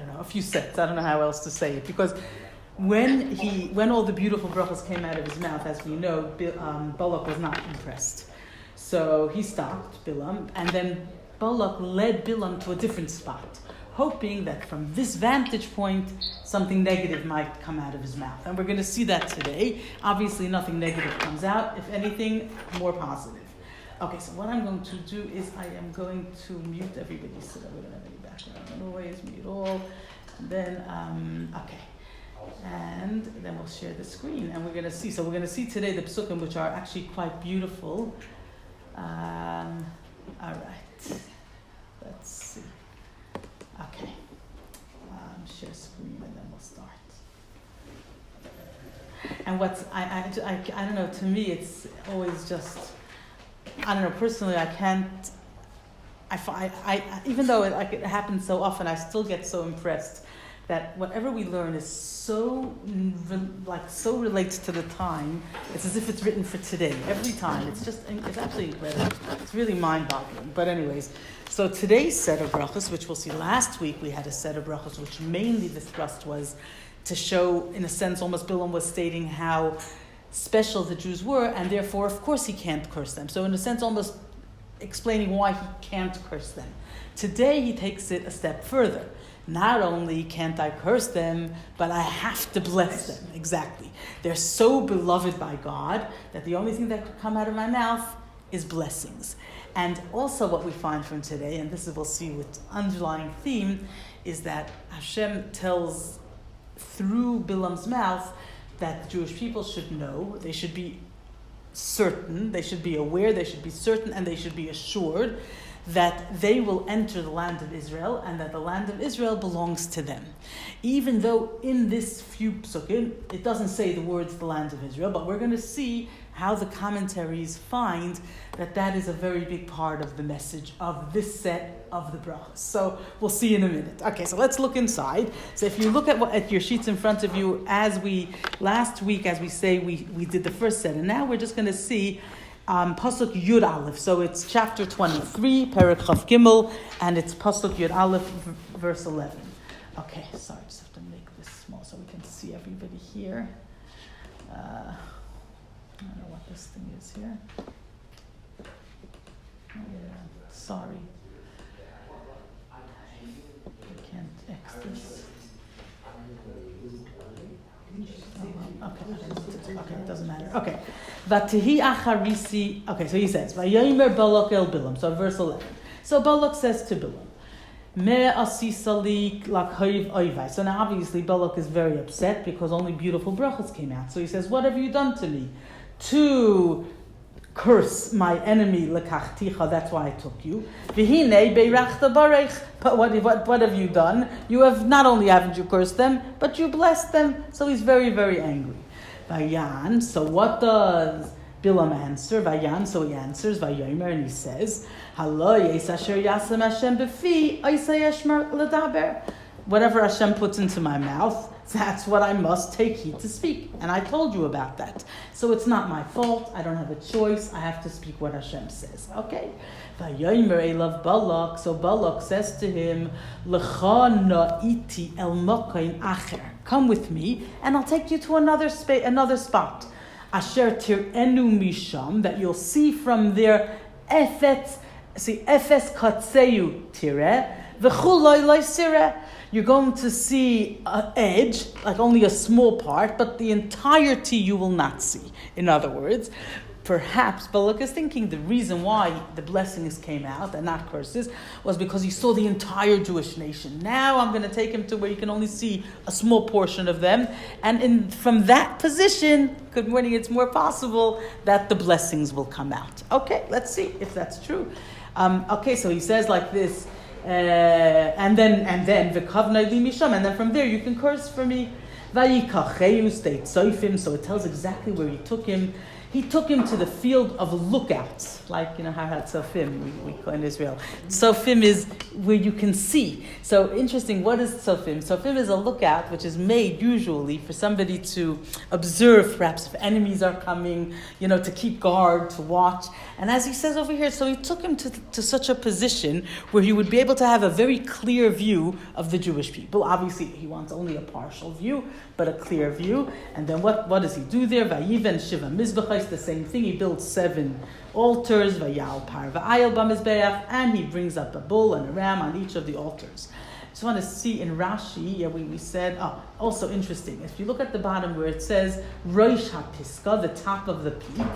don't know, a few sets. I don't know how else to say it, because when all the beautiful brachas came out of his mouth, as we know, Balak was not impressed. So he stopped Bilam, and then Balak led Bilam to a different spot, hoping that from this vantage point, something negative might come out of his mouth. And we're going to see that today. Obviously, nothing negative comes out. If anything, more positive. Okay, so what I'm going to do is I am going to mute everybody so that we don't have any background noise, mute all. And then, okay. And then we'll share the screen. And we're going to see. So we're going to see today the psukim, which are actually quite beautiful. All right. Let's see. Okay. Share screen and then we'll start. And what's, I don't know, to me it's always just, I don't know, personally I can't, I even though it happens so often, I still get so impressed that whatever we learn is so relates to the time. It's as if it's written for today, every time. It's absolutely incredible. It's really mind-boggling. But anyways, so today's set of brachos, which we'll see, last week we had a set of brachos, which mainly the thrust was to show, in a sense, almost Bilam was stating how special the Jews were, and therefore, of course, he can't curse them. So in a sense, almost explaining why he can't curse them. Today, he takes it a step further. Not only can't I curse them, but I have to bless them. Exactly. They're so beloved by God that the only thing that could come out of my mouth is blessings. And also what we find from today, and this is we'll see with underlying theme, is that Hashem tells through Bilam's mouth that the Jewish people should know, they should be certain, they should be aware, they should be certain, and they should be assured that they will enter the land of Israel and that the land of Israel belongs to them. Even though in this few psukim, it doesn't say the words the land of Israel, but we're going to see how the commentaries find that that is a very big part of the message of this set of the brachos. So we'll see in a minute. Okay, so let's look inside. So if you look at your sheets in front of you, last week, as we say, we did the first set, and now we're just going to see Pasuk Yud Aleph. So it's chapter 23, Perek Chav Gimel, and it's Pasuk Yud Aleph, verse 11. Okay, sorry, I just have to make this small so we can see everybody here. I don't know what this thing is here. Yeah, sorry. I can't X this. Okay, it doesn't matter. Okay. Vatihi acharisi. Okay, so he says, Vayomer Balak el Bilam. So verse 11. So Balak says to Bilam, Me asisalik lakhayiv oivai. So now obviously Balak is very upset because only beautiful brachas came out. So he says, what have you done to me? To curse my enemy lekachticha, that's why I took you. Vihine beirachta barech. But what have you done? You have not only haven't you cursed them, but you blessed them. So he's very, very angry. Vayan, so what does Bilam answer? Vayan, so he answers, Vayomer, and he says, Halo yes asher yasem Hashem befi, oisei eshmer ledaber. Whatever Hashem puts into my mouth, that's what I must take heed to speak. And I told you about that. So it's not my fault. I don't have a choice. I have to speak what Hashem says. Okay? Vayomer elav Balak. So Balak says to him, Lecha na'iti el mokain acher. Come with me, and I'll take you to another spot. Asher tir'enu misham, that you'll see from there, efes katseu tireh, v'chuloi loy sireh. You're going to see an edge, like only a small part, but the entirety you will not see. In other words, perhaps Balak is thinking the reason why the blessings came out and not curses was because he saw the entire Jewish nation. Now I'm going to take him to where you can only see a small portion of them. And from that position, good morning, it's more possible that the blessings will come out. Okay, let's see if that's true. Okay, so he says like this, and then v'kavnai li misham, and then from there you can curse for me. Vayikacheyu state soifim, so it tells exactly where he took him. He took him to the field of lookouts, like, how had Sofim, we call in Israel. Sofim is where you can see. So interesting, what is Sofim? Sofim is a lookout which is made usually for somebody to observe, perhaps if enemies are coming, to keep guard, to watch. And as he says over here, so he took him to such a position where he would be able to have a very clear view of the Jewish people. Obviously, he wants only a partial view, but a clear view. And then what does he do there? Vayiven Shiva Mizbechais, the same thing. He builds 7 altars, Vayal Par Va'ayel B'Mizbeach, and he brings up a bull and a ram on each of the altars. Just want to see in Rashi, we said, also interesting. If you look at the bottom where it says Rosh HaPiska, the top of the peak,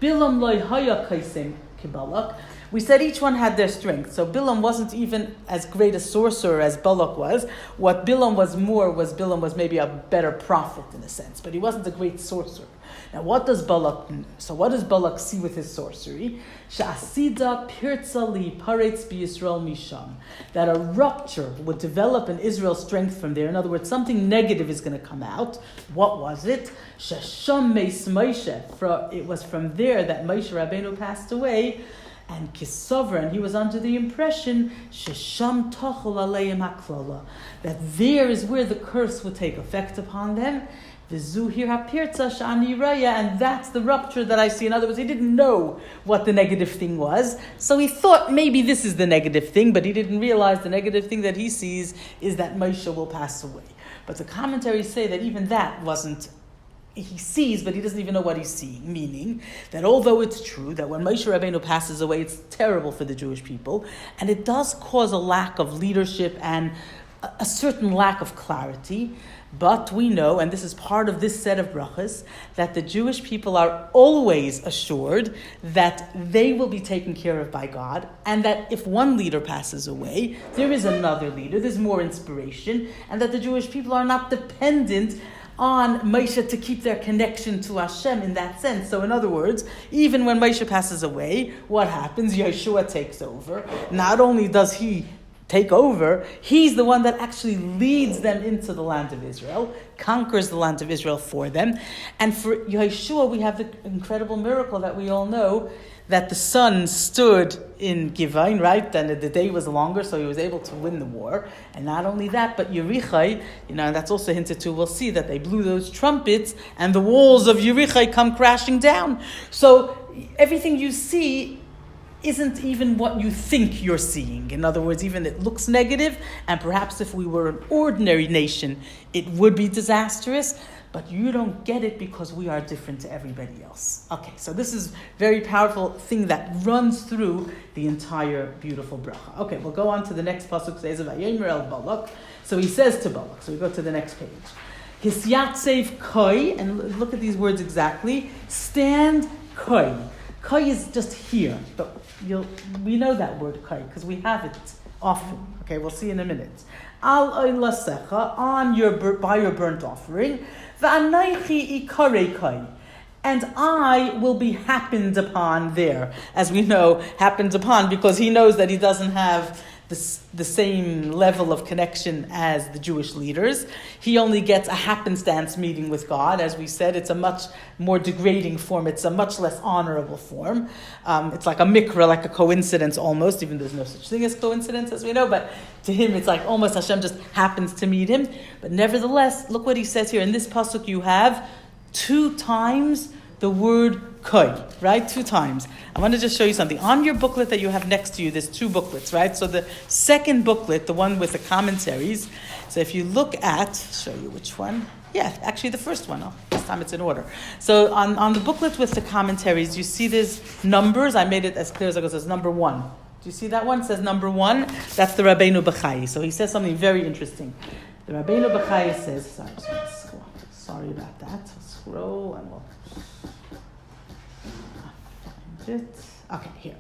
Bilam Loi Haya Kaisem Kibalak, we said each one had their strength. So Bilam wasn't even as great a sorcerer as Balak was. What Bilam was maybe a better prophet in a sense, but he wasn't a great sorcerer. Now what does Balak know? So what does Balak see with his sorcery? Sha'asida pirza li paretz b'Yisrael misham. That a rupture would develop in Israel's strength from there. In other words, something negative is going to come out. What was it? Shesham meis Moshe. It was from there that Moshe Rabbeinu passed away. And Kisover, and he was under the impression Shesham Tochel Aleim Haklala, that there is where the curse would take effect upon them. V'zuhir hapirtza shani raya, and that's the rupture that I see. In other words, he didn't know what the negative thing was, so he thought maybe this is the negative thing, but he didn't realize the negative thing that he sees is that Moshe will pass away. But the commentaries say that even that wasn't. He sees, but he doesn't even know what he's seeing. Meaning that although it's true that when Moshe Rabbeinu passes away, it's terrible for the Jewish people, and it does cause a lack of leadership and a certain lack of clarity. But we know, and this is part of this set of brachas, that the Jewish people are always assured that they will be taken care of by God, and that if one leader passes away, there is another leader, there's more inspiration, and that the Jewish people are not dependent on Moshe to keep their connection to Hashem in that sense. So in other words, even when Moshe passes away, what happens? Yeshua takes over. Not only does he take over, he's the one that actually leads them into the land of Israel, conquers the land of Israel for them. And for Yeshua, we have the incredible miracle that we all know, that the sun stood in Givain, right? And the day was longer, so he was able to win the war. And not only that, but Yerichai, and that's also hinted to, we'll see that they blew those trumpets and the walls of Yerichai come crashing down. So everything you see isn't even what you think you're seeing. In other words, even it looks negative, and perhaps if we were an ordinary nation, it would be disastrous. But you don't get it because we are different to everybody else. Okay, so this is a very powerful thing that runs through the entire beautiful bracha. Okay, we'll go on to the next pasuk. Says of Vayomer el Balak. So he says to Balak. So we go to the next page. Hisyatsev koi, and look at these words exactly. Stand koi. Koi is just here, but we know that word koi because we have it often. Okay, we'll see in a minute. Al oilasecha, by your burnt offering. V'anaychi ikarei kai, and I will be happened upon there. As we know, happened upon because he knows that he doesn't have the same level of connection as the Jewish leaders. He only gets a happenstance meeting with God. As we said, it's a much more degrading form. It's a much less honorable form. It's like a mikra, like a coincidence almost, even though there's no such thing as coincidence, as we know. But to him, it's like almost Hashem just happens to meet him. But nevertheless, look what he says here. In this pasuk, you have 2 times the word koi, right? 2 times. I want to just show you something. On your booklet that you have next to you, there's 2 booklets, right? So the second booklet, the one with the commentaries, so if you look at, show you which one. Yeah, actually the first one. This time it's in order. So on the booklet with the commentaries, you see there's numbers. I made it as clear as I go. It says number 1. Do you see that one? It says number 1. That's the Rabbeinu Bechai. So he says something very interesting. The Rabbeinu Bechai says, sorry about that. I'll scroll and we'll it. Okay, here.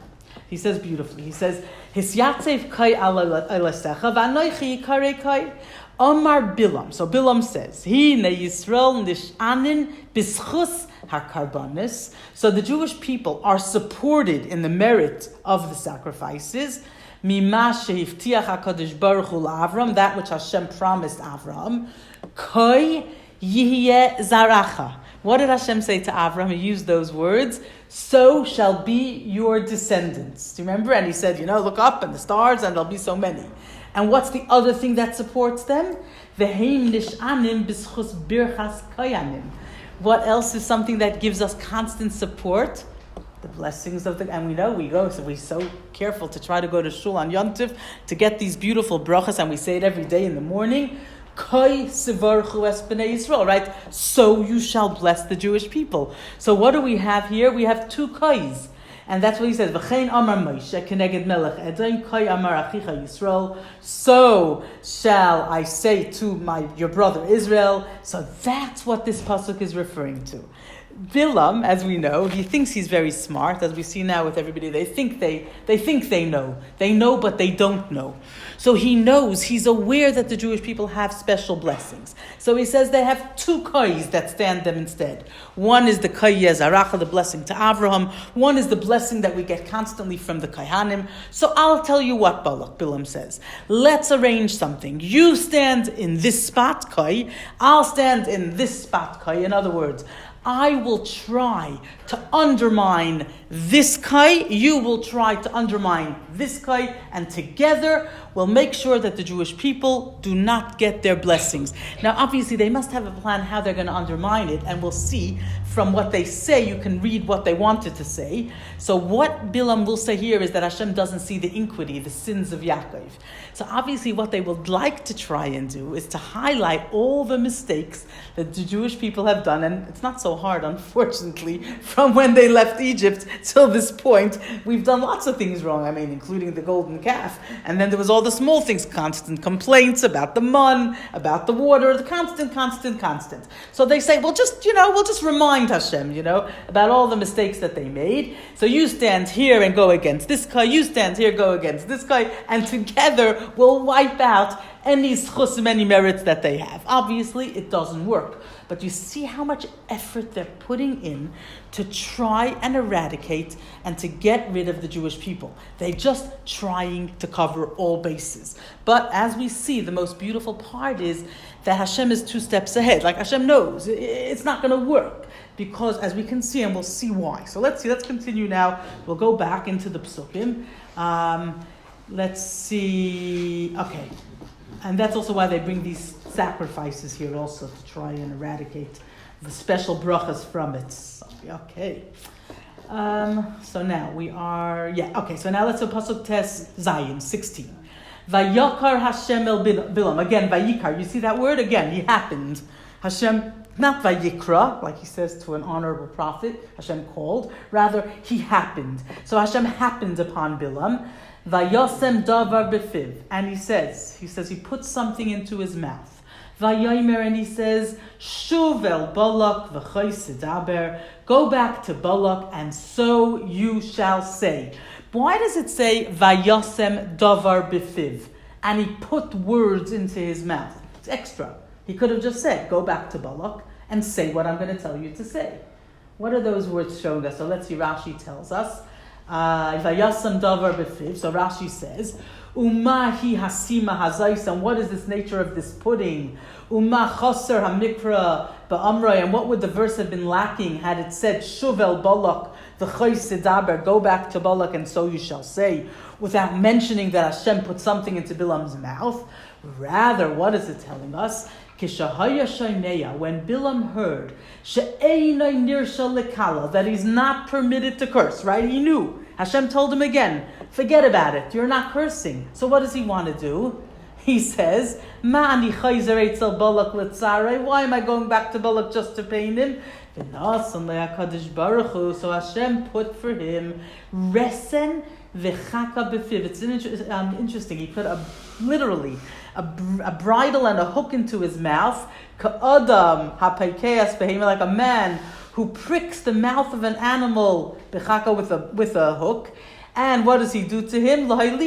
He says beautifully. He says, Hisyatsev kai alasecha v'anoichi yikarei kai Omar Bilam. So Bilam says, Hi ne Yisrael nishanin bischus hakarbanis. So the Jewish people are supported in the merit of the sacrifices. Mima sheivtiach HaKadosh Baruch Hu Avram, that which Hashem promised Avram. Kai yihye zaracha. What did Hashem say to Avram? He used those words, so shall be your descendants. Do you remember? And he said, look up and the stars and there'll be so many. And what's the other thing that supports them? V'heim nish'anim b'schus birchas kayanim. What else is something that gives us constant support? The blessings of and we go, so we're so careful to try to go to shul on Yom Tov to get these beautiful brachas, and we say it every day in the morning. Koi sivarchu es b'nei Yisrael, right? So you shall bless the Jewish people. So what do we have here? We have two kois. And that's what he says. V'chein amar Moshe keneged melech Edom koi amar achicha Yisrael. So shall I say to your brother Israel. So that's what this pasuk is referring to. Bilam, as we know, he thinks he's very smart, as we see now with everybody. They think they know. They know, but they don't know. So he knows, he's aware that the Jewish people have special blessings. So he says they have two kois that stand them instead. One is the koi yezaracha, the blessing to Avraham. One is the blessing that we get constantly from the Kohanim. So I'll tell you what Bilam says. Let's arrange something. You stand in this spot, koi. I'll stand in this spot, koi. In other words, I will try to undermine this kai, you will try to undermine this kai, and together we'll make sure that the Jewish people do not get their blessings. Now, obviously, they must have a plan how they're going to undermine it, and we'll see from what they say, you can read what they wanted to say. So what Bilam will say here is that Hashem doesn't see the iniquity, the sins of Yaakov. So obviously what they would like to try and do is to highlight all the mistakes that the Jewish people have done, and it's not so hard, unfortunately, from when they left Egypt till this point. We've done lots of things wrong, including the golden calf, and then there was all the small things, constant complaints about the mun, about the water, the constant. So they say, we'll just remind Hashem, about all the mistakes that they made. So you stand here and go against this guy, you stand here, go against this guy, and together we'll wipe out any schus, any merits that they have. Obviously, it doesn't work. But you see how much effort they're putting in to try and eradicate and to get rid of the Jewish people. They're just trying to cover all bases. But as we see, the most beautiful part is that Hashem is 2 steps ahead. Like Hashem knows it's not going to work. Because as we can see, and we'll see why. So let's continue now. We'll go back into the psukim. Let's see. Okay. And that's also why they bring these sacrifices here also, to try and eradicate the special brachas from it. Okay. So now we are, so now let's do Pasuk Tes Zayin, 16. Vayakar Hashem el Bilam. Again, Vayikar. You see that word? Again, he happened. Hashem, not Vayikra, like he says to an honorable prophet, Hashem called. Rather, he happened. So Hashem happened upon Bilam. Vayosem davar befiv, and he says he puts something into his mouth. Vayomer, and he says, Shuv el Balak v'chos sedaber, go back to Balak, and so you shall say. Why does it say Vayosem davar befiv? And he put words into his mouth. It's extra. He could have just said, go back to Balak and say what I'm going to tell you to say. What are those words showing us? So let's see, Rashi tells us. Vayasam davar befiv. So Rashi says, Umahi hasima hazais. And what is this nature of this pudding? Umah chaser hamikra ba'amray. And what would the verse have been lacking had it said Shuvel Balak v'chos sedaber, go back to Balak and so you shall say, without mentioning that Hashem put something into Bilam's mouth? Rather, what is it telling us? When Bilam heard that he's not permitted to curse, right? He knew. Hashem told him again, forget about it. You're not cursing. So what does he want to do? He says, why am I going back to Balak just to pain him? So Hashem put for him resen v'chaka befiv. It's interesting. He put literally a bridle and a hook into his mouth. Ka'adam hapaikeas behemoth, like a man who pricks the mouth of an animal b'chaka with a hook. And what does he do to him? And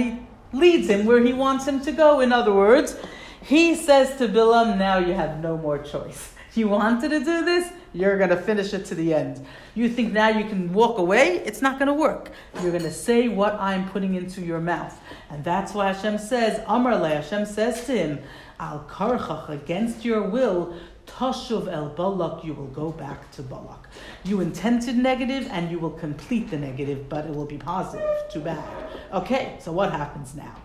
he leads him where he wants him to go. In other words, he says to Bilam, now you have no more choice. You wanted to do this, you're going to finish it to the end. You think now you can walk away? It's not going to work. You're going to say what I'm putting into your mouth. And that's why Hashem says, Amar le, Hashem says to him, Al karchach, against your will, Tashuv el Balak, you will go back to Balak. You intended negative and you will complete the negative, but it will be positive. Too bad. Okay, so what happens now?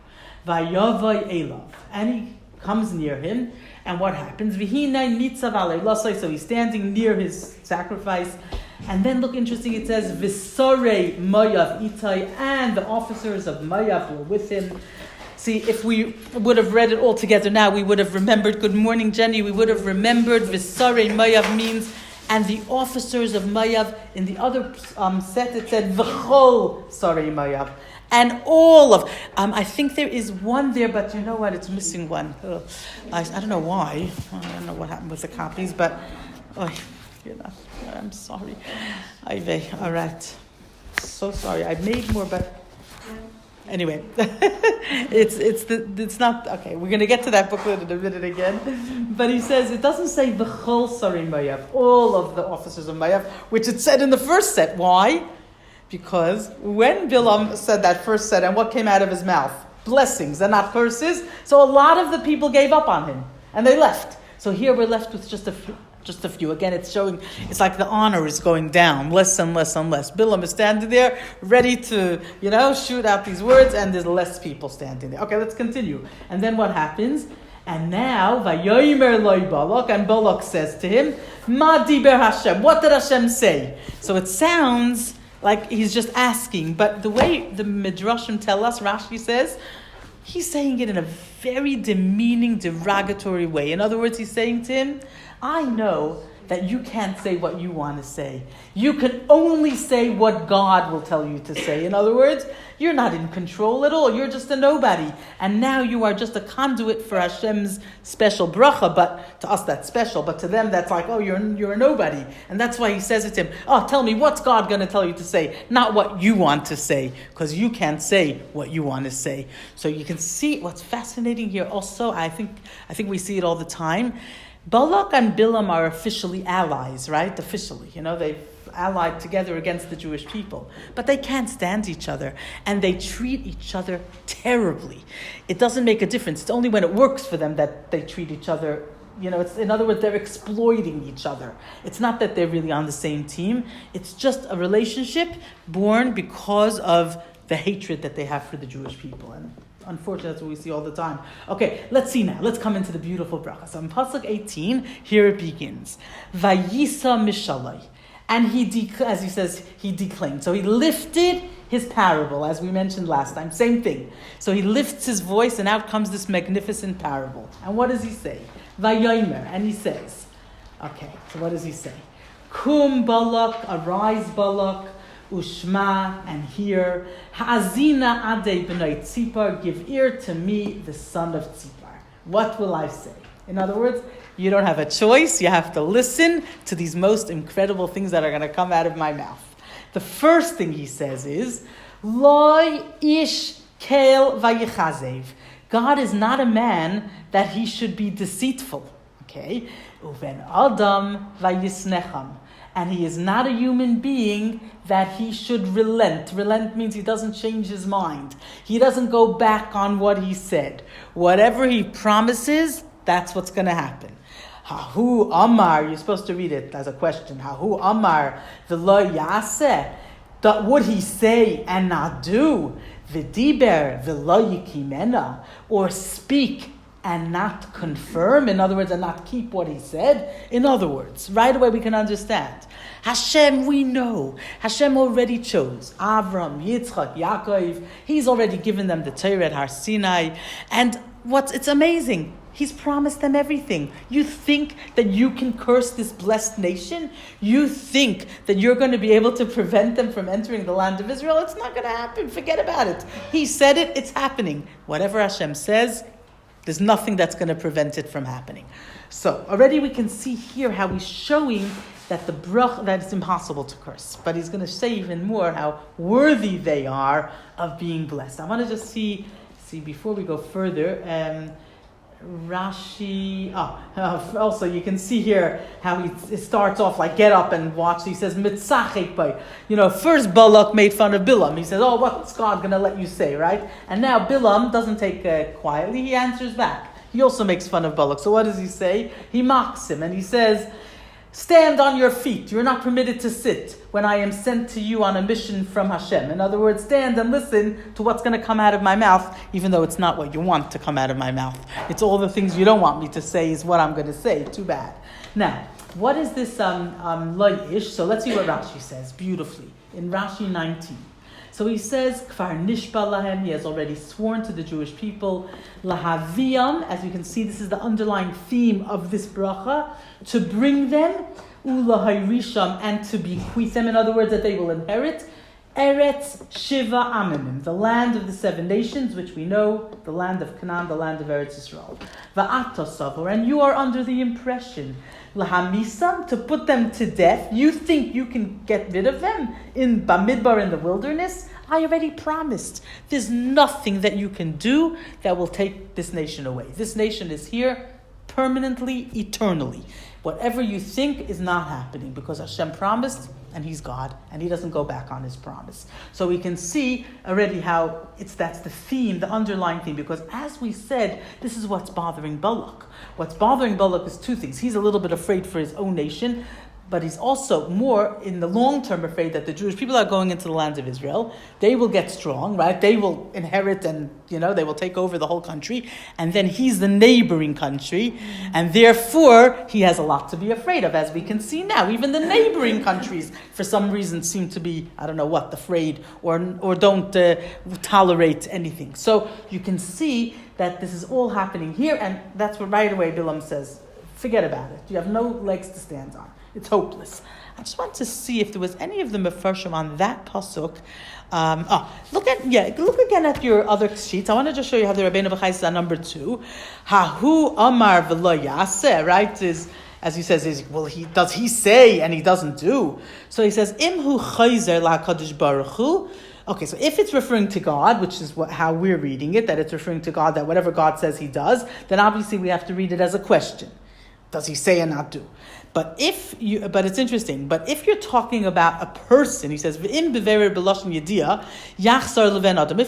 Vayavai Elav. And he comes near him, and what happens? V'hinai nitzav alei lasai. So he's standing near his sacrifice. And then look, interesting, it says, V'sorei Mayav Itai, and the officers of Mayav were with him. See, if we would have read it all together now, we would have remembered, good morning, Jenny, we would have remembered V'sorei Mayav means, and the officers of Mayav. In the other set, it said, V'chol Sorei Mayav. And all of, I think there is one there, but you know what, it's missing one. I don't know why. I don't know what happened with the copies, but, I'm sorry. All right. So sorry. I made more, but anyway, it's not okay. We're going to get to that booklet in a minute again. But he says it doesn't say v'chol sarim Mayav, all of the officers of Mayav, which it said in the first set. Why? Because when Bilam said that first set, and what came out of his mouth? Blessings and not curses. So a lot of the people gave up on him and they left. So here we're left with just a few. Again, it's showing, it's like the honor is going down, less and less and less. Bilam is standing there, ready to, shoot out these words, and there's less people standing there. Okay, let's continue. And then what happens? And now, Vayomer loy Balak, and Balak says to him, Ma diber Hashem, what did Hashem say? So it sounds like he's just asking, but the way the Midrashim tell us, Rashi says, he's saying it in a very demeaning, derogatory way. In other words, he's saying to him, I know that you can't say what you want to say. You can only say what God will tell you to say. In other words, you're not in control at all. You're just a nobody. And now you are just a conduit for Hashem's special bracha. But to us, that's special. But to them, that's like, oh, you're a nobody. And that's why he says it to him, oh, tell me, what's God going to tell you to say? Not what you want to say, because you can't say what you want to say. So you can see what's fascinating here also. I think we see it all the time. Balak and Bilam are officially allies, right? Officially, they've allied together against the Jewish people. But they can't stand each other, and they treat each other terribly. It doesn't make a difference. It's only when it works for them that they treat each other, in other words, they're exploiting each other. It's not that they're really on the same team. It's just a relationship born because of the hatred that they have for the Jewish people. And unfortunately, that's what we see all the time. Okay, let's see now. Let's come into the beautiful bracha. So in Pasuk 18, here it begins. Vayisa mishalai. And as he says, he declaimed. So he lifted his parable, as we mentioned last time. Same thing. So he lifts his voice, and out comes this magnificent parable. And what does he say? Vayomer. And he says, okay, so what does he say? Kum Balak, arise Balak, Ushma, and hear, Ha'azina adei b'nai Tzipar, give ear to me, the son of Tzipar. What will I say? In other words, you don't have a choice. You have to listen to these most incredible things that are going to come out of my mouth. The first thing he says is, Loi ish kel vayichazev. God is not a man that he should be deceitful. Okay? Uven adam vayisnecham. And he is not a human being that he should relent. Relent means he doesn't change his mind. He doesn't go back on what he said. Whatever he promises, that's what's going to happen. Hahu Amar, you're supposed to read it as a question. Hahu Amar, v'lo yaseh. Would he say and not do? V'diber v'lo yikimena. Or speak and not confirm, in other words, and not keep what he said. In other words, right away we can understand. Hashem, we know. Hashem already chose Avram, Yitzchak, Yaakov. He's already given them the Torah at Har Sinai. And it's amazing. He's promised them everything. You think that you can curse this blessed nation? You think that you're going to be able to prevent them from entering the land of Israel? It's not going to happen. Forget about it. He said it, it's happening. Whatever Hashem says, there's nothing that's going to prevent it from happening. So already we can see here how he's showing that that it's impossible to curse. But he's going to say even more how worthy they are of being blessed. I want to just see before we go further, Rashi, also you can see here how it starts off like get up and watch. He says, Mitzachek by. First Balak made fun of Bilam. He says, what's God going to let you say, right? And now Bilam doesn't take quietly, he answers back. he also makes fun of Balak. So what does he say? He mocks him and he says, stand on your feet. You're not permitted to sit when I am sent to you on a mission from Hashem. In other words, stand and listen to what's going to come out of my mouth, even though it's not what you want to come out of my mouth. It's all the things you don't want me to say is what I'm going to say. Too bad. Now, what is this loyish? So let's see what Rashi says beautifully in Rashi 19. So he says, Kfar nishba lahem, he has already sworn to the Jewish people, lahaviyam, as you can see, this is the underlying theme of this bracha, to bring them, ulahayrisham, and to bequeath them, in other words, that they will inherit, Eretz Shiva Amimim, the land of the 7 nations, which we know, the land of Canaan, the land of Eretz Yisrael. Va'ata savor, and you are under the impression, lahamisam, to put them to death. You think you can get rid of them in Bamidbar, in the wilderness? I already promised. There's nothing that you can do that will take this nation away. This nation is here permanently, eternally. Whatever you think is not happening because Hashem promised, and He's God, and He doesn't go back on His promise. So we can see already how that's the theme, the underlying theme, because as we said, this is what's bothering Balak. What's bothering Balak is 2 things. He's a little bit afraid for his own nation, but he's also more in the long term afraid that the Jewish people are going into the land of Israel. They will get strong, right? They will inherit and, they will take over the whole country. And then he's the neighboring country. And therefore, he has a lot to be afraid of, as we can see now. Even the neighboring countries, for some reason, seem to be, afraid or don't tolerate anything. So you can see that this is all happening here. And that's what right away Bilam says, forget about it. You have no legs to stand on. It's hopeless. I just want to see if there was any of the mefarshim on that pasuk. Look again at your other sheets. I want to just show you how the Rabbeinu B'chai says on number 2. Hahu Amar v'lo yaseh, right? Is as he says, does he say and he doesn't do? So he says, Imhu chayzer la'kadosh baruch hu. Okay, so if it's referring to God, which is how we're reading it, that it's referring to God, that whatever God says He does, then obviously we have to read it as a question. Does He say and not do? But it's interesting. But if you're talking about a person, he says, if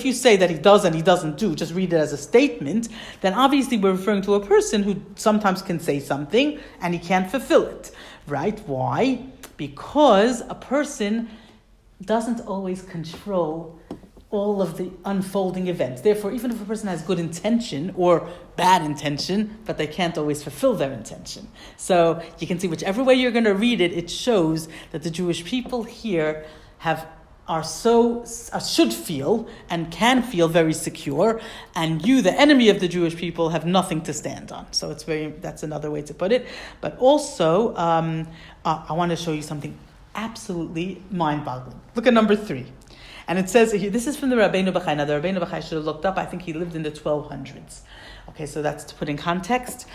you say that he does and he doesn't do, just read it as a statement, then obviously we're referring to a person who sometimes can say something and he can't fulfill it. Right? Why? Because a person doesn't always control all of the unfolding events. Therefore, even if a person has good intention or bad intention, but they can't always fulfill their intention. So you can see whichever way you're going to read it, it shows that the Jewish people here should feel and can feel very secure, and you, the enemy of the Jewish people, have nothing to stand on. So that's another way to put it. But also, I want to show you something absolutely mind-boggling. Look at number 3. And it says, this is from the Rabbeinu B'chai. Now, the Rabbeinu B'chai should have looked up. I think he lived in the 1200s. Okay, so that's to put in context.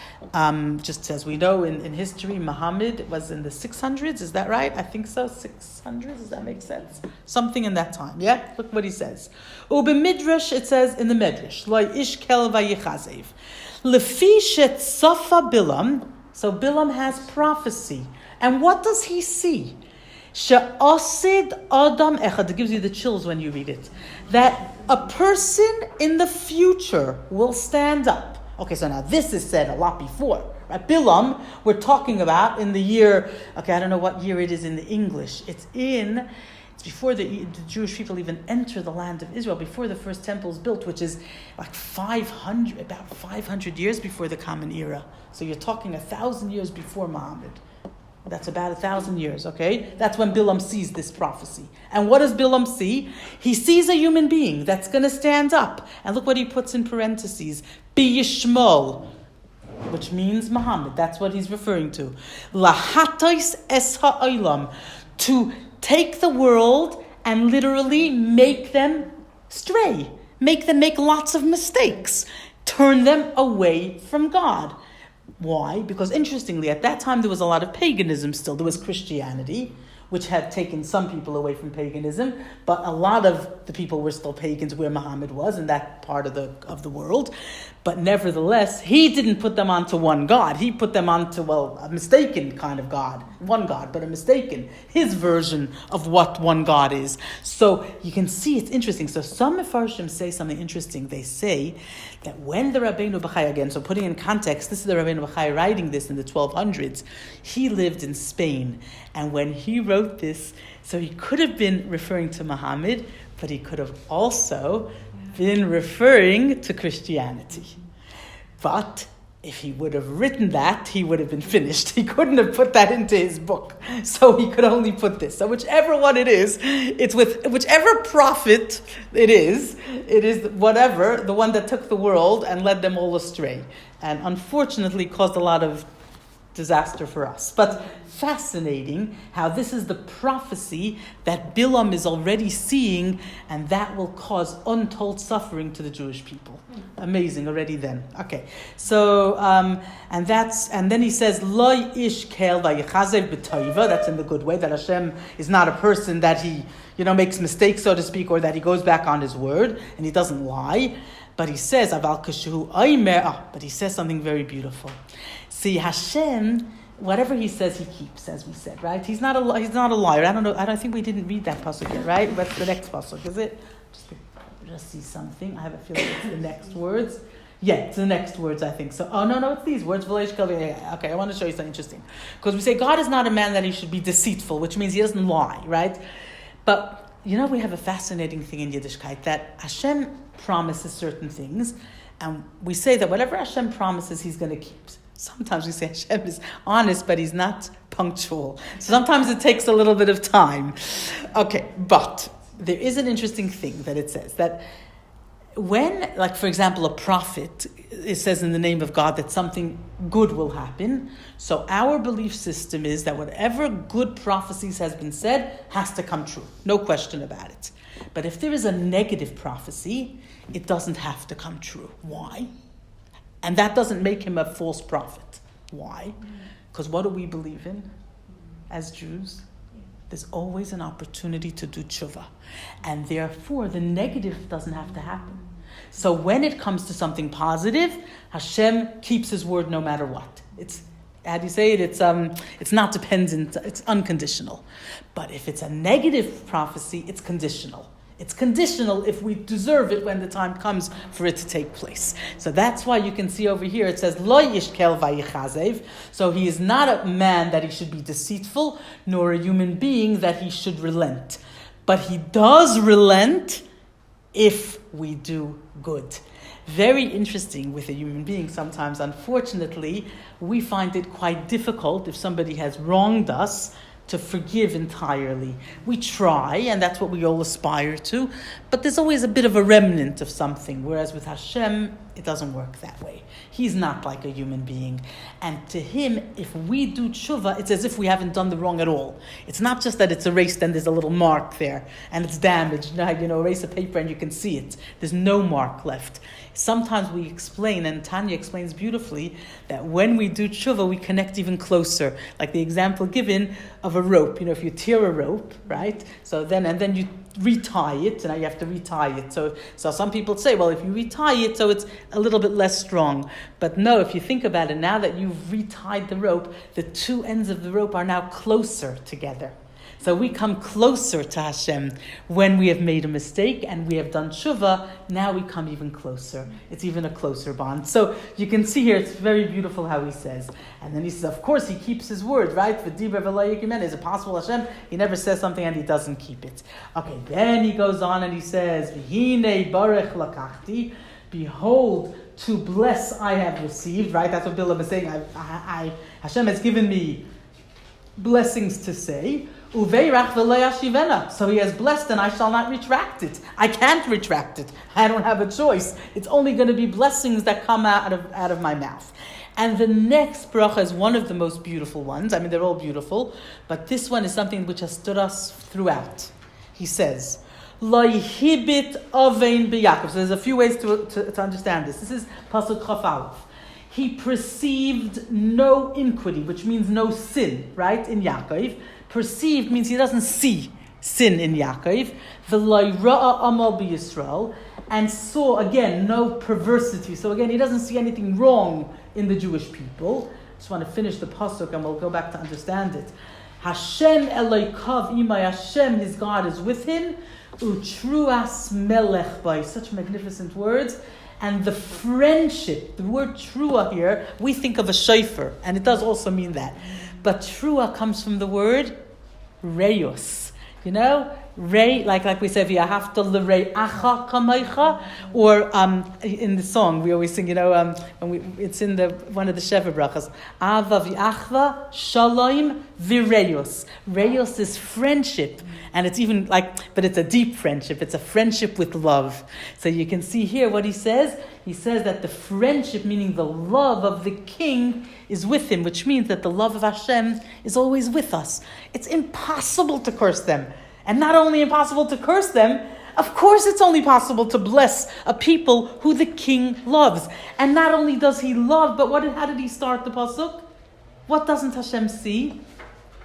Just as we know in history, Muhammad was in the 600s. Is that right? I think so. 600s. Does that make sense? Something in that time. Yeah? Look what he says. Midrash, it says in the Midrash, Lo ish kel vayichazev. Lefi shetzafa Bilam. So Bilam has prophecy. And what does he see? She'asid Adam Echad. It gives you the chills when you read it. That a person in the future will stand up. Okay, so now this is said a lot before. Right? Bilam, we're talking about in the year, I don't know what year it is in the English. It's before the Jewish people even enter the land of Israel, before the first temple is built, which is like about 500 years before the Common Era. So you're talking 1,000 years before Muhammad. That's about 1,000 years, okay? That's when Bilam sees this prophecy. And what does Bilam see? He sees a human being that's going to stand up. And look what he puts in parentheses. B'yishmol, which means Muhammad. That's what he's referring to. Lahatais es ha'olam, to take the world and literally make them stray. Make them make lots of mistakes. Turn them away from God. Why? Because interestingly, at that time there was a lot of paganism still. There was Christianity. which had taken some people away from paganism, but a lot of the people were still pagans where Muhammad was in that part of the world. But nevertheless, he didn't put them onto one God. He put them onto, a mistaken kind of God. One God, but a mistaken. His version of what one God is. So you can see it's interesting. So some Mefarshim say something interesting. They say that when the Rabbeinu Bachai, again, so putting in context, this is the Rabbeinu Bachai writing this in the 1200s. He lived in Spain. And when he wrote this, so he could have been referring to Muhammad, but he could have also been referring to Christianity. But if he would have written that, he would have been finished. He couldn't have put that into his book. So he could only put this. So whichever one it is, it's with whichever prophet it is whatever, the one that took the world and led them all astray. And unfortunately caused a lot of disaster for us. But fascinating how this is the prophecy that Bilam is already seeing, and that will cause untold suffering to the Jewish people. Amazing already then. Okay, so and then he says Lo ish kel vayichazev b'toiva. That's in the good way, that Hashem is not a person that he makes mistakes, so to speak, or that he goes back on his word and he doesn't lie. But he says aval kashu aimer. But he says something very beautiful. See, Hashem, whatever he says, he keeps, as we said, right? He's not a liar. I don't think we didn't read that pasuk yet, right? What's the next pasuk? Is it? Just see something. I have a feeling it's the next words. Yeah, it's the next words, I think. So, no, it's these words. Okay, I want to show you something interesting. Because we say God is not a man that he should be deceitful, which means he doesn't lie, right? But, we have a fascinating thing in Yiddishkeit, that Hashem promises certain things, and we say that whatever Hashem promises, he's going to keep. Sometimes we say Hashem is honest, but he's not punctual. So sometimes it takes a little bit of time. Okay, but there is an interesting thing that it says, that when, like for example, a prophet, it says in the name of God that something good will happen. So our belief system is that whatever good prophecies has been said has to come true. No question about it. But if there is a negative prophecy, it doesn't have to come true. Why? And that doesn't make him a false prophet. Why? Because what do we believe in as Jews? There's always an opportunity to do tshuva. And therefore, the negative doesn't have to happen. So when it comes to something positive, Hashem keeps his word no matter what. It's, how do you say it? It's not dependent, it's unconditional. But if it's a negative prophecy, it's conditional. It's conditional if we deserve it when the time comes for it to take place. So that's why you can see over here, it says, Lo yishkel vayichazev. So he is not a man that he should be deceitful, nor a human being that he should relent. But he does relent if we do good. Very interesting with a human being sometimes. Unfortunately, we find it quite difficult if somebody has wronged us to forgive entirely. We try, and that's what we all aspire to, but there's always a bit of a remnant of something, whereas with Hashem, it doesn't work that way. He's not like a human being. And to him, if we do tshuva, it's as if we haven't done the wrong at all. It's not just that it's erased and there's a little mark there, and it's damaged. Erase a paper and you can see it. There's no mark left. Sometimes we explain, and Tanya explains beautifully, that when we do tshuva, we connect even closer. Like the example given of a rope. If you tear a rope, right? So then you retie it, and now you have to retie it. So some people say, well, if you retie it, so it's a little bit less strong. But no, if you think about it, now that you've retied the rope, the two ends of the rope are now closer together. So we come closer to Hashem when we have made a mistake and we have done tshuva. Now we come even closer. It's even a closer bond. So you can see here, it's very beautiful how he says. And then he says, of course, he keeps his word, right? Is it possible Hashem? He never says something and he doesn't keep it. Okay, then he goes on and he says, V'hinei barech lakachti, behold, to bless I have received, right? That's what Bilam is saying. Hashem has given me blessings to say. Uveirach v'lo yashivena. So he has blessed and I shall not retract it. I can't retract it. I don't have a choice. It's only going to be blessings that come out of my mouth. And the next bracha is one of the most beautiful ones. I mean, they're all beautiful, but this one is something which has stood us throughout. He says, Lo yihibit ovein b'Yaakov. So there's a few ways to understand this. This is Pasuk Chaf Aleph. He perceived no iniquity, which means no sin, right, in Yaakov. perceived means he doesn't see sin in Yaakov. V'lo ra'a amal b'Yisrael, and saw again no perversity. So again, he doesn't see anything wrong in the Jewish people. Just want to finish the pasuk and we'll go back to understand it. Hashem Elokav imay, Hashem, his God, is with him. Utruas melech by, such magnificent words. And the friendship, the word trua here, we think of a shofar, and it does also mean that. But trua comes from the word reyos. You know, rei, like we say, v'yahavta l'rei'acha kamecha, or in the song we always sing, it's in one of the Sheva brachas, ava v'achva shalom v'reyos. Reyos is friendship, and it's even but it's a deep friendship. It's a friendship with love. So you can see here what he says. He says that the friendship, meaning the love of the king, is with him, which means that the love of Hashem is always with us. It's impossible to curse them. And not only impossible to curse them, of course it's only possible to bless a people who the king loves. And not only does he love, but how did he start the pasuk? What doesn't Hashem see?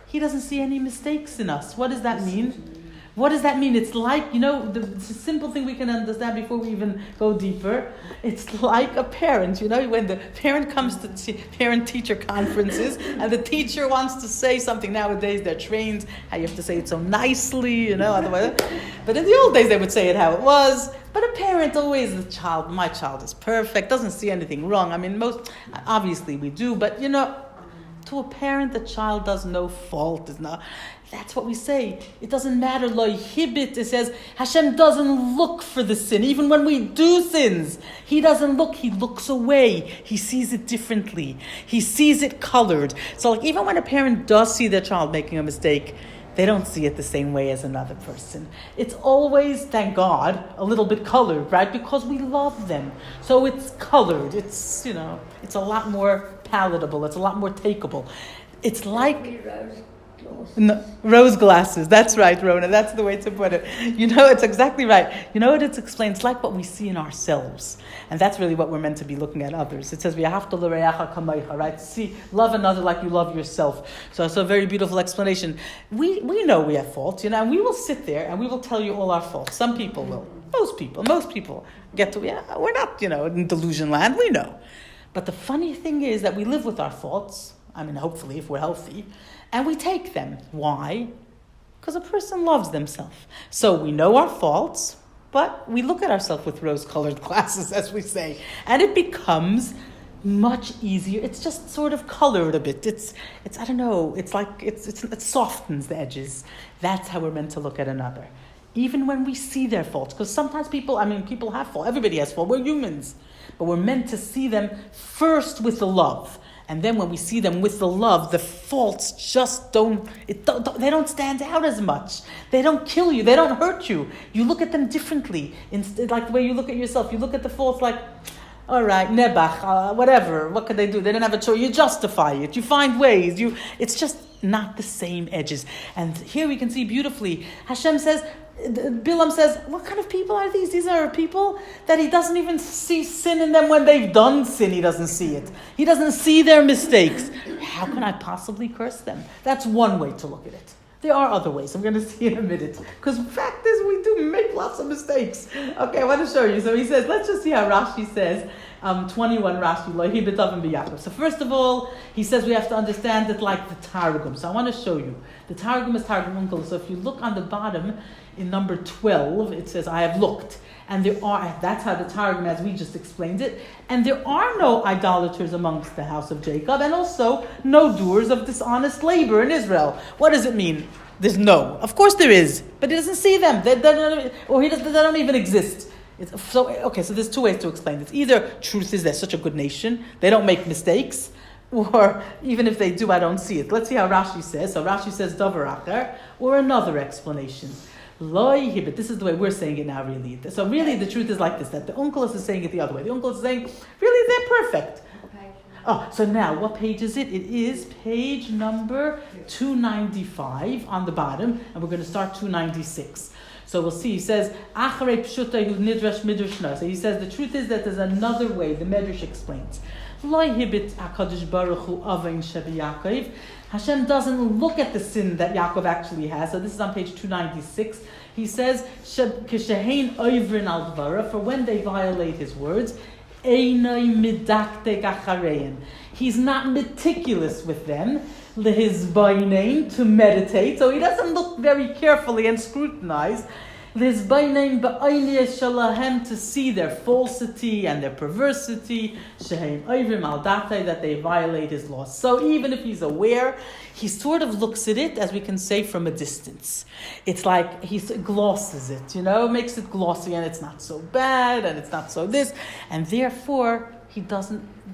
He doesn't see any mistakes in us. What does that mean? What does that mean? It's like, it's a simple thing we can understand before we even go deeper. It's like a parent, when the parent comes to parent-teacher conferences and the teacher wants to say something. Nowadays they're trained how you have to say it so nicely, otherwise. But in the old days they would say it how it was. But a parent always, my child is perfect, doesn't see anything wrong. I mean, obviously we do, but to a parent, the child does no fault. That's what we say. It doesn't matter. Lo hibit. It says Hashem doesn't look for the sin. Even when we do sins, He doesn't look. He looks away. He sees it differently. He sees it colored. So even when a parent does see their child making a mistake, they don't see it the same way as another person. It's always, thank God, a little bit colored, right? Because we love them. So it's colored. It's, it's a lot more palatable. It's a lot more takeable. It's like rose glasses. That's right, Rona. That's the way to put it. It's exactly right. You know what it's explained? It's like what we see in ourselves. And that's really what we're meant to be looking at others. It says, v'yahavta l'rei'acha kamecha, right? See, love another like you love yourself. So it's a very beautiful explanation. We know we have faults, and we will sit there and we will tell you all our faults. Some people will. Most people get to, we're not, in delusion land. We know. But the funny thing is that we live with our faults. I mean, hopefully, if we're healthy. And we take them. Why? Because a person loves themselves. So we know our faults, but we look at ourselves with rose-colored glasses, as we say. And it becomes much easier. It's just sort of colored a bit. It's I don't know, it's like, it softens the edges. That's how we're meant to look at another. Even when we see their faults. Because sometimes people have faults. Everybody has faults. We're humans. But we're meant to see them first with the love. And then when we see them with the love, the faults just they don't stand out as much. They don't kill you. They don't hurt you. You look at them differently. Instead, like the way you look at yourself. You look at the faults like, all right, nebach, whatever. What could they do? They didn't have a choice. You justify it. You find ways. It's just not the same edges. And here we can see beautifully, Hashem says, Bilam says, what kind of people are these? These are people that he doesn't even see sin in them when they've done sin. He doesn't see it. He doesn't see their mistakes. How can I possibly curse them? That's one way to look at it. There are other ways. I'm going to see in a minute. Because the fact is, we do make lots of mistakes. Okay, I want to show you. So he says, let's just see how Rashi says, 21 Rashi, Lo hi b'tavim b'Yaakov. So first of all, he says we have to understand it like the Targum. So I want to show you. The Targum is Targum Unkel. So if you look on the bottom, in number 12, it says, I have looked. And that's how the Targum, as we just explained it. And there are no idolaters amongst the house of Jacob, and also no doers of dishonest labor in Israel. What does it mean? There's no. Of course there is, but he doesn't see them. They don't even exist. So there's two ways to explain this. Either truth is they're such a good nation, they don't make mistakes, or even if they do, I don't see it. Let's see how Rashi says. So Rashi says davar acher, or another explanation. But this is the way we're saying it now, really. So really the truth is like this, that the uncle is saying it the other way. The uncle is saying, really, they're perfect. Oh, so now, what page is it? It is page number 295 on the bottom, and we're going to start 296. So we'll see. He says, Acharei pshuta hu nidrash midrashna. So he says the truth is that there's another way. The Medrash explains. Hashem doesn't look at the sin that Yaakov actually has. So this is on page 296. He says, for when they violate his words, he's not meticulous with them, to meditate. So he doesn't look very carefully and scrutinize. To see their falsity and their perversity, that they violate his laws. So even if he's aware, he sort of looks at it, as we can say, from a distance. It's like he glosses it, makes it glossy, and it's not so bad, and it's not so this, and therefore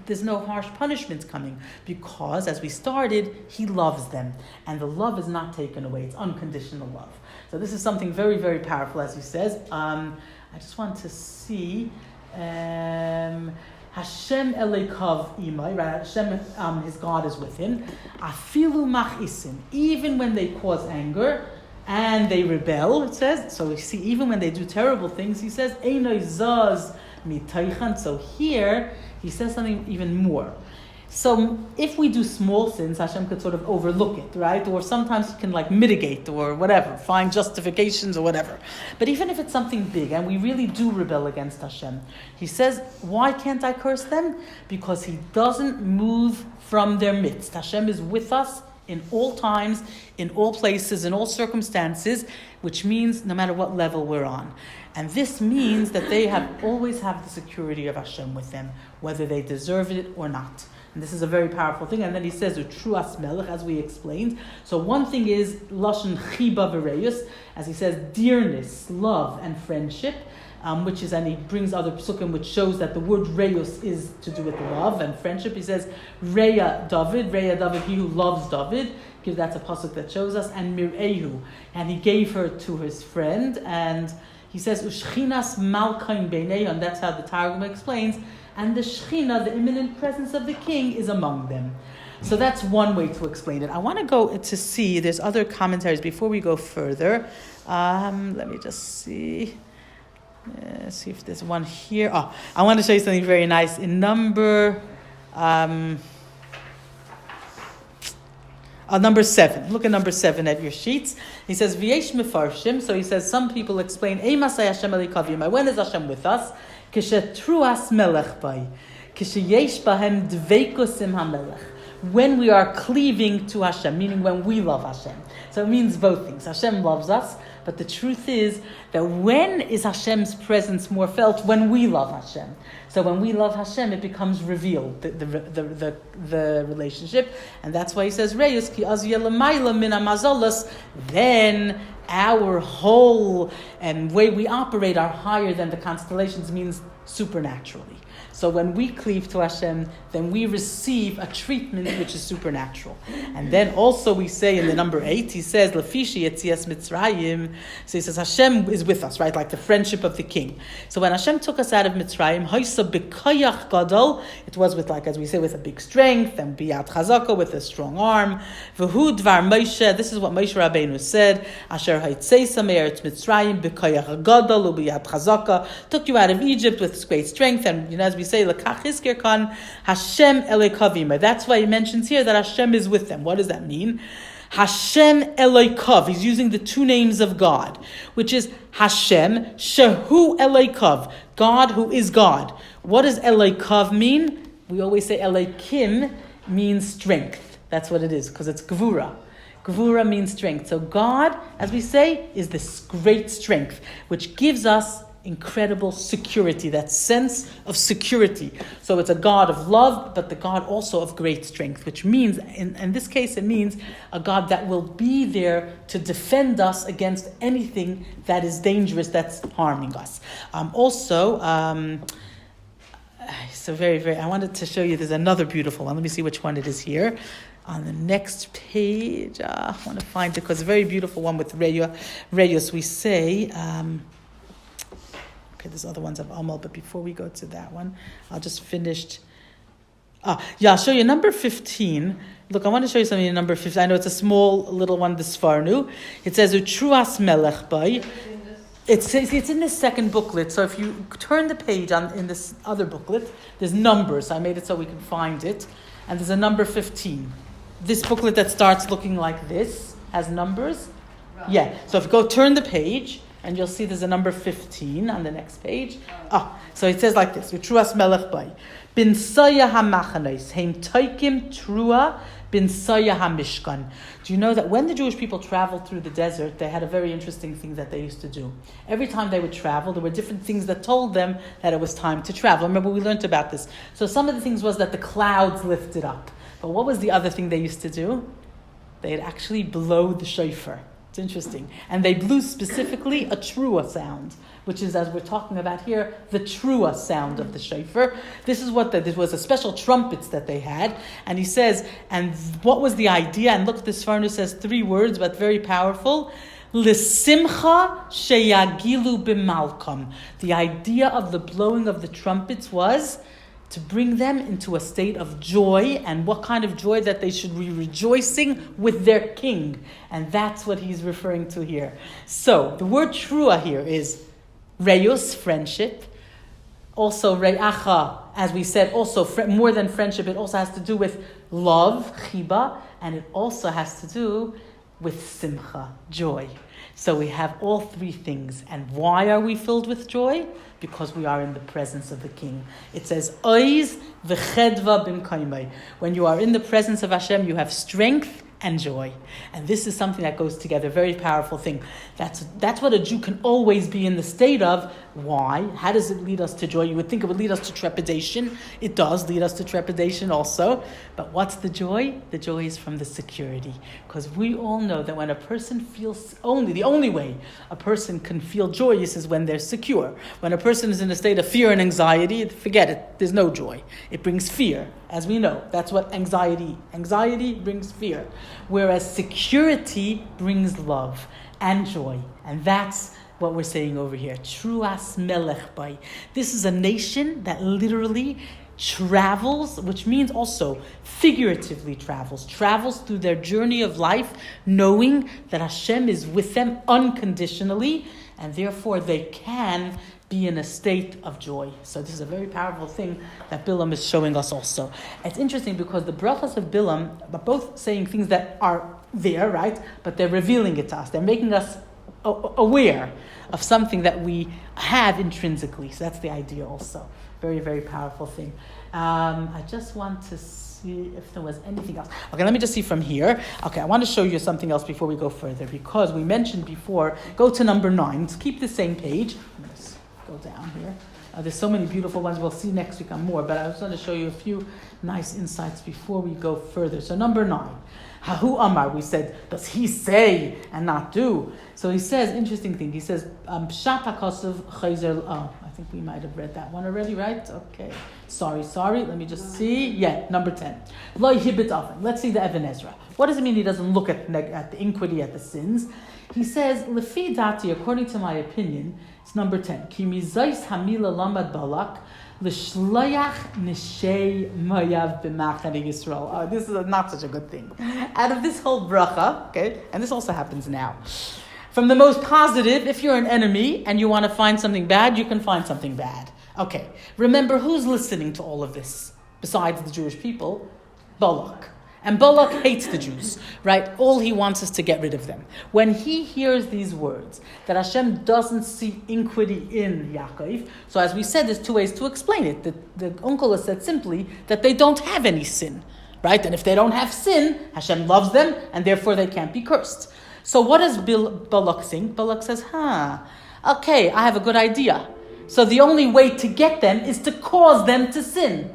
there's no harsh punishments coming, because, as we started, he loves them, and the love is not taken away. It's unconditional love. So this is something very, very powerful, as he says. I just want to see Hashem Elikav Imai, right? Hashem, his God is with him. Afilu machisim, even when they cause anger and they rebel, it says. So we see, even when they do terrible things, he says Einoi zaz mitaichan. So here he says something even more. So if we do small sins, Hashem could sort of overlook it, right? Or sometimes he can mitigate or whatever, find justifications or whatever. But even if it's something big and we really do rebel against Hashem, he says, why can't I curse them? Because he doesn't move from their midst. Hashem is with us in all times, in all places, in all circumstances, which means no matter what level we're on. And this means that they always have the security of Hashem with them, whether they deserve it or not. And this is a very powerful thing. And then he says, Utruas melech, as we explained. So one thing is Lashon chiba v'reyus, as he says, dearness, love, and friendship, which is, and he brings other psukim which shows that the word reyus is to do with love and friendship. He says, Reya David, he who loves David. That's a pasuk that shows us. And Mir'ehu, and he gave her to his friend. And he says, Ushchinas malkain beinei, and that's how the Targum explains. And the Shechina, the imminent presence of the king, is among them. So that's one way to explain it. I want to go to see, there's other commentaries before we go further. Let me just see. See if there's one here. Oh, I want to show you something very nice. In number 7. Look at number 7 at your sheets. He says, V'yesh mefarshim. So he says, some people explain, Eimasai Hashem elikavim. When is Hashem with us? Kishetruas melech bai. Kisheyesh bahem dveikusim hamelech. When we are cleaving to Hashem, meaning when we love Hashem. So it means both things. Hashem loves us, but the truth is that when is Hashem's presence more felt? When we love Hashem. So when we love Hashem, it becomes revealed, the relationship. And that's why he says, Reyus ki az yelamayla min amazolas, then our whole and way we operate are higher than the constellations, means supernaturally. So when we cleave to Hashem, then we receive a treatment which is supernatural. And then also we say in the number 8, he says, Lafishi Yetzias Mitzrayim. So he says Hashem is with us, right? Like the friendship of the king. So when Hashem took us out of Mitzrayim, Haisa B'Kayach Gadol, it was with, like as we say, with a big strength, and Biyat Chazaka, with a strong arm. V'hu Dvar Moshe, this is what Moshe Rabbeinu said, Asher Haitzeisa Me'eretz Mitzrayim B'Kayach Gadol U'Biyat Chazaka, took you out of Egypt with great strength, and as we say, L'kach Hizkir Kan Hashem Elekavim. That's why he mentions here that Hashem is with them. What does that mean? Hashem Elikav. He's using the two names of God, which is Hashem Shehu Elikav, God who is God. What does Elikav mean? We always say Elikim means strength. That's what it is, because it's Gvura. Gvura means strength. So God, as we say, is this great strength, which gives us incredible security, that sense of security. So it's a God of love, but the God also of great strength, which means, in this case, it means a God that will be there to defend us against anything that is dangerous, that's harming us. So very, very, I wanted to show you, there's another beautiful one. Let me see which one it is here. On the next page, I want to find it, because a very beautiful one with Reyos, we say, there's other ones of Amal, but before we go to that one, I'll just finish. I'll show you number 15. Look, I want to show you something in number 15. I know it's a small little one, the Sfarnu. It says, Utruas melech bai. It's in this second booklet. So if you turn the page in this other booklet, there's numbers. I made it so we can find it. And there's a number 15. This booklet that starts looking like this has numbers. Right. Yeah. So if you go turn the page, and you'll see there's a number 15 on the next page. So it says like this. V'truas melech bai. Bin saya ha'machanos. Heim taikim trua bin saya ha'mishkan. Do you know that when the Jewish people traveled through the desert, they had a very interesting thing that they used to do. Every time they would travel, there were different things that told them that it was time to travel. Remember, we learned about this. So some of the things was that the clouds lifted up. But what was the other thing they used to do? They'd actually blow the shofar. It's interesting. And they blew specifically a trua sound, which is, as we're talking about here, the trua sound of the shofar. This is what this was, a special trumpets that they had. And he says, and what was the idea? And look, this Sforno says 3 words, but very powerful. L'simcha sheyagilu b'malkam. The idea of the blowing of the trumpets was to bring them into a state of joy, and what kind of joy? That they should be rejoicing with their king. And that's what he's referring to here. So, the word trua here is reyus, friendship. Also, re'acha, as we said, also more than friendship, it also has to do with love, chiba, and it also has to do with simcha, joy. So we have all 3 things. And why are we filled with joy? Because we are in the presence of the King. It says, Oiz v'chedva b'mkaimai. When you are in the presence of Hashem, you have strength and joy. And this is something that goes together, very powerful thing. That's what a Jew can always be in the state of. Why? How does it lead us to joy? You would think it would lead us to trepidation. It does lead us to trepidation also. But what's the joy? The joy is from the security. Because we all know that when a person feels the only way a person can feel joyous is when they're secure. When a person is in a state of fear and anxiety, forget it. There's no joy. It brings fear. As we know, that's what anxiety brings fear. Whereas security brings love and joy. And that's what we're saying over here. Truas melech bai. This is a nation that literally travels, which means also figuratively travels through their journey of life, knowing that Hashem is with them unconditionally, and therefore they can be in a state of joy. So this is a very powerful thing that Bilam is showing us also. It's interesting because the brachas of Bilam are both saying things that are there, right? But they're revealing it to us. They're making us aware of something that we have intrinsically. So that's the idea also. Very, very powerful thing. I just want to see if there was anything else. Okay, let me just see from here. Okay, I want to show you something else before we go further, because we mentioned before, go to number 9. Let's keep the same page. Let's go down here. There's so many beautiful ones. We'll see next week on more, but I just want to show you a few nice insights before we go further. So number 9. Hahu Amar, we said, does he say and not do? So he says, interesting thing, he says, Pshat HaKosav Chayzer, I think we might have read that one already, right? Okay. Sorry, let me just see. Yeah, number 10. Lo hibit afen. Let's see the Even Ezra. What does it mean he doesn't look at the iniquity, at the sins? He says, Lefi dati, according to my opinion, it's number 10. Ki mizais hamila lamad balak, l'shlayach nishei mayav b'machane Yisrael. This is not such a good thing. Out of this whole bracha, okay, and this also happens now. From the most positive, if you're an enemy and you want to find something bad, you can find something bad. Okay, remember who's listening to all of this besides the Jewish people? Balak. And Balak hates the Jews, right? All he wants is to get rid of them. When he hears these words, that Hashem doesn't see iniquity in Yaakov, so as we said, there's 2 ways to explain it. The uncle has said simply that they don't have any sin, right? And if they don't have sin, Hashem loves them, and therefore they can't be cursed. So what does Balak think? Balak says, okay, I have a good idea. So the only way to get them is to cause them to sin.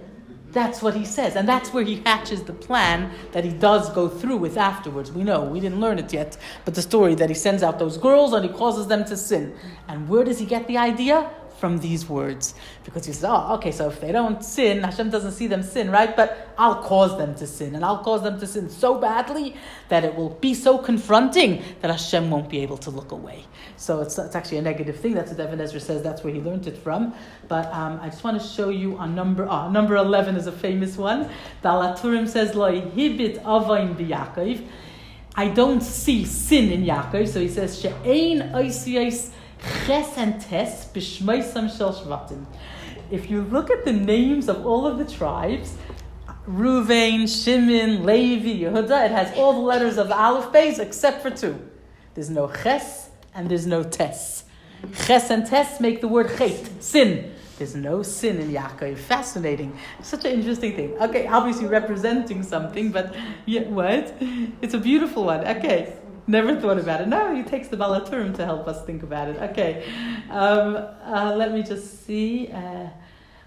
That's what he says. And that's where he hatches the plan that he does go through with afterwards. We know, we didn't learn it yet, but the story that he sends out those girls and he causes them to sin. And where does he get the idea? From these words. Because he says, okay, so if they don't sin, Hashem doesn't see them sin, right? But I'll cause them to sin. And I'll cause them to sin so badly that it will be so confronting that Hashem won't be able to look away. So it's actually a negative thing. That's what Even Ezra says. That's where he learned it from. But I just want to show you on number 11 is a famous one. Dalaturim says, Lo hibit avain b'Yaakov. I don't see sin in Yaakov. So he says, She'ein oisiyos Ches and Tes b'shmeisam shel shvatim. If you look at the names of all of the tribes, Reuven, Shimon, Levi, Yehuda, it has all the letters of the Aleph Beis except for two. There's no Ches and there's no Tes. Ches and Tes make the word Chet, sin. There's no sin in Yaakov. Fascinating. Such an interesting thing. Okay, obviously representing something, but yeah, what? It's a beautiful one. Okay. Never thought about it. No, he takes the Balaturim to help us think about it. Okay. Let me just see.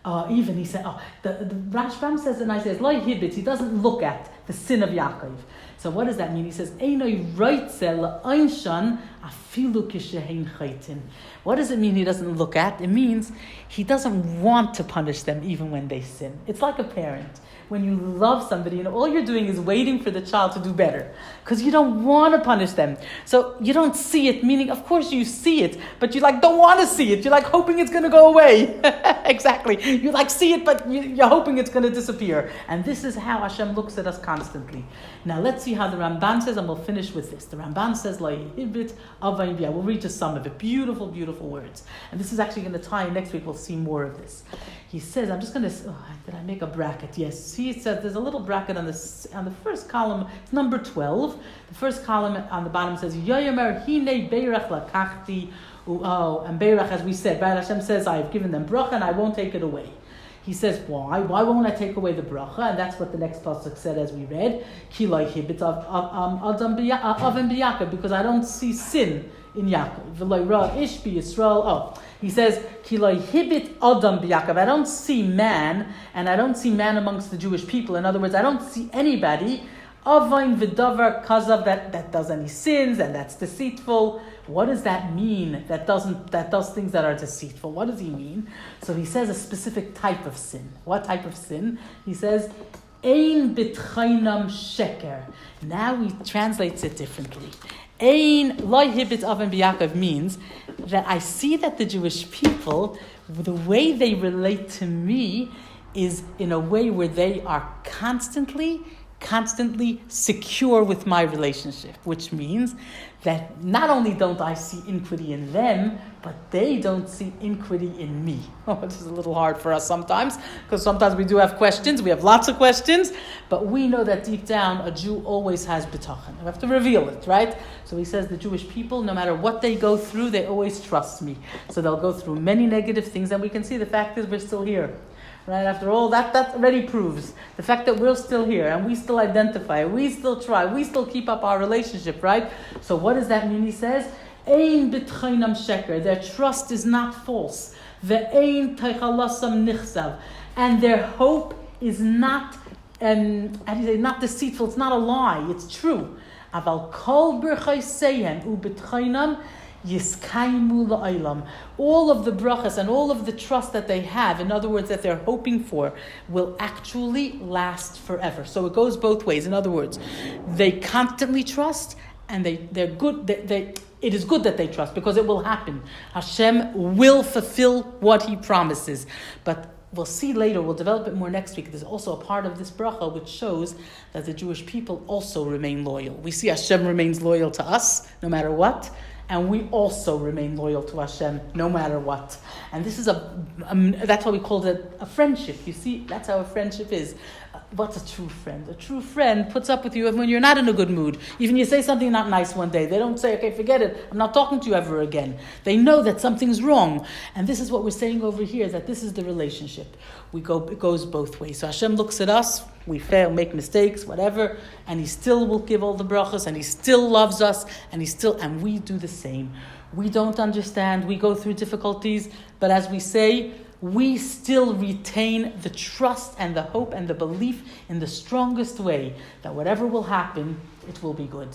Even he said, the Rashbam says in Isaiah, Loi Hibit, he doesn't look at the sin of Yaakov. So what does that mean? He says, what does it mean he doesn't look at? It means he doesn't want to punish them even when they sin. It's like a parent. When you love somebody and all you're doing is waiting for the child to do better because you don't want to punish them. So you don't see it, meaning of course you see it, but you don't want to see it. You're hoping it's going to go away. Exactly. You see it, but you're hoping it's going to disappear. And this is how Hashem looks at us constantly. Now let's see how the Ramban says, and we'll finish with this. The Ramban says, we'll read just some of it. Beautiful, beautiful words. And this is actually going to tie in. Next week we'll see more of this. He says, I'm just going to, did I make a bracket? Yes. He said there's a little bracket on the first column. It's number 12. The first column on the bottom says, Yoyemer hine beirach lakachti. And beirach, as we said, Hashem says, I have given them bracha and I won't take it away. He says, why? Why won't I take away the bracha? And that's what the next pasuk said as we read. Ki lo hibit adam b'Yaakov, because I don't see sin in Yaakov. V'lo ra ish b'Yisrael. He says, Ki lo hibit adam b'Yaakov. I don't see man, and I don't see man amongst the Jewish people. In other words, I don't see anybody avain v'davar kazav that does any sins and that's deceitful. What does that mean? That does things that are deceitful. What does he mean? So he says a specific type of sin. What type of sin? He says, Ein bitchainam sheker. Now he translates it differently. Ein loy hibit aven b'Yaakov means that I see that the Jewish people, the way they relate to me is in a way where they are constantly secure with my relationship, which means that not only don't I see iniquity in them, but they don't see iniquity in me. Which is a little hard for us sometimes, because sometimes we do have questions, we have lots of questions, but we know that deep down a Jew always has bitachon. We have to reveal it, right? So he says the Jewish people, no matter what they go through, they always trust me. So they'll go through many negative things, and we can see the fact is we're still here. Right, after all, that already proves the fact that we're still here and we still identify, we still try, we still keep up our relationship, right? So what does that mean? He says, Ein b'tchainam sheker, their trust is not false. Ve'ein teichalasam nichsav, and their hope is not, not deceitful, it's not a lie, it's true. Aval kol b'rchaisehem u'b'tchainam Yiskaimu la'olam. All of the brachas and all of the trust that they have, in other words, that they're hoping for, will actually last forever. So it goes both ways. In other words, they constantly trust, and they're good. It is good that they trust because it will happen. Hashem will fulfill what He promises. But we'll see later. We'll develop it more next week. There's also a part of this bracha which shows that the Jewish people also remain loyal. We see Hashem remains loyal to us no matter what. And we also remain loyal to Hashem no matter what. And this is that's why we call it a friendship. You see, that's how a friendship is. What's a true friend? A true friend puts up with you when you're not in a good mood. Even you say something not nice one day, they don't say, okay, forget it, I'm not talking to you ever again. They know that something's wrong. And this is what we're saying over here, that this is the relationship. It goes both ways. So Hashem looks at us, we fail, make mistakes, whatever, and He still will give all the brachas, and He still loves us, and we do the same. We don't understand, we go through difficulties, but as we say, we still retain the trust and the hope and the belief in the strongest way that whatever will happen, it will be good.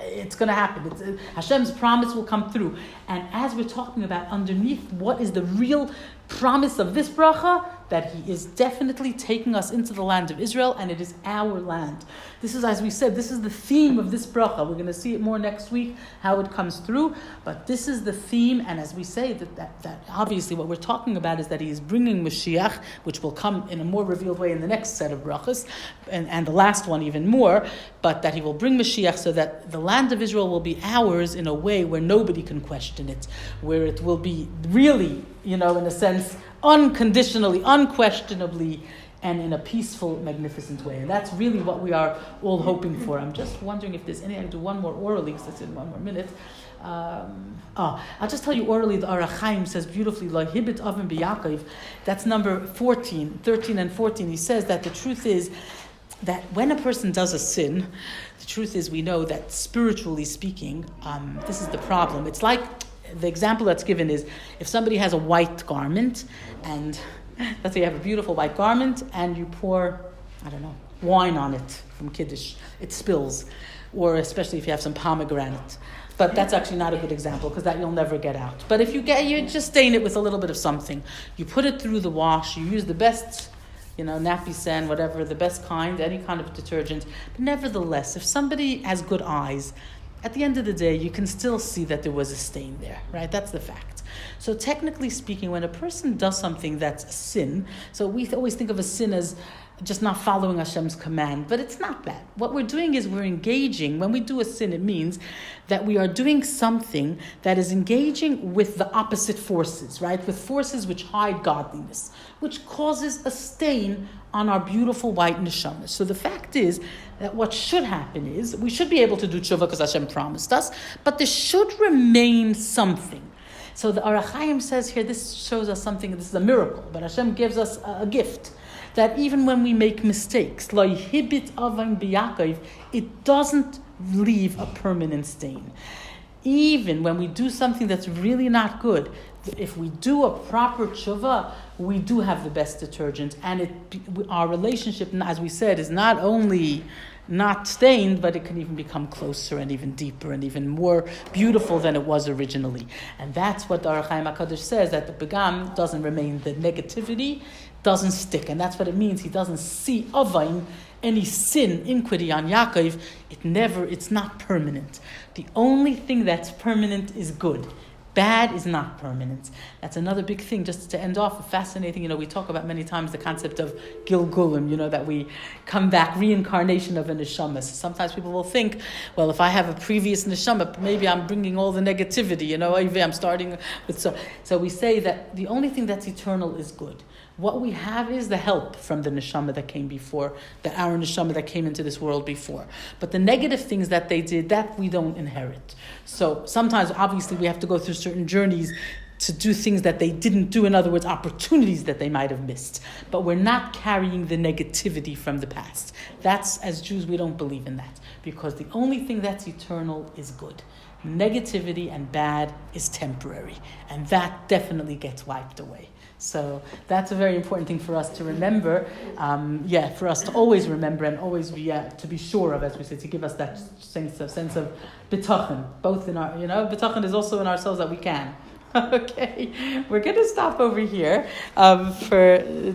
It's going to happen. Hashem's promise will come through. And as we're talking about underneath, what is the real promise of this bracha? that he is definitely taking us into the land of Israel, and it is our land. This is, as we said, this is the theme of this bracha. We're going to see it more next week, how it comes through, but this is the theme, and as we say, that obviously what we're talking about is that he is bringing Mashiach, which will come in a more revealed way in the next set of brachas, and the last one even more, but that he will bring Mashiach so that the land of Israel will be ours in a way where nobody can question it, where it will be really, in a sense, unconditionally, unquestionably, and in a peaceful, magnificent way. And that's really what we are all hoping for. I'm just wondering if there's any. I can do one more orally, because it's in 1 more minute. I'll just tell you orally, the Orach Chaim says beautifully, Lo hibit avim b'Yaakov. That's number 13 and 14. He says that the truth is that when a person does a sin, the truth is we know that spiritually speaking, this is the problem. It's like, the example that's given is if somebody has a white garment, and let's say you have a beautiful white garment and you pour, wine on it from Kiddush, it spills, or especially if you have some pomegranate. But that's actually not a good example, because that you'll never get out. But if you just stain it with a little bit of something, you put it through the wash, you use the best, nappy sand, whatever, the best kind, any kind of detergent. But nevertheless, if somebody has good eyes, at the end of the day, you can still see that there was a stain there, right? That's the fact. So technically speaking, when a person does something that's a sin, so we always think of a sin as just not following Hashem's command, but it's not that. What we're doing is we're engaging. When we do a sin, it means that we are doing something that is engaging with the opposite forces, right? With forces which hide godliness, which causes a stain on our beautiful white neshama. So the fact is that what should happen is we should be able to do tshuva because Hashem promised us, but there should remain something. So the Orach Chaim says here, this shows us something, this is a miracle, but Hashem gives us a gift, that even when we make mistakes, it doesn't leave a permanent stain. Even when we do something that's really not good, if we do a proper tshuva, we do have the best detergent, and our relationship, as we said, is not only not stained, but it can even become closer and even deeper and even more beautiful than it was originally. And that's what the Orach Chaim HaKadosh says, that the Begam doesn't remain, the negativity doesn't stick. And that's what it means. He doesn't see Avaim, any sin, iniquity on Yaakov. It's not permanent. The only thing that's permanent is good. Bad is not permanent. That's another big thing, just to end off, fascinating, we talk about many times the concept of Gilgulim, that we come back, reincarnation of a neshama. So sometimes people will think, well, if I have a previous neshama, maybe I'm bringing all the negativity, I'm starting with... So we say that the only thing that's eternal is good. What we have is the help from the neshama that came before, our neshama that came into this world before. But the negative things that they did, that we don't inherit. So sometimes, obviously, we have to go through certain journeys to do things that they didn't do. In other words, opportunities that they might have missed. But we're not carrying the negativity from the past. That's, as Jews, we don't believe in that. Because the only thing that's eternal is good. Negativity and bad is temporary. And that definitely gets wiped away. So that's a very important thing for us to remember. For us to always remember and always be to be sure of, as we say, to give us that sense of bitachon, both in our, bitachon is also in ourselves that we can. Okay, we're going to stop over here for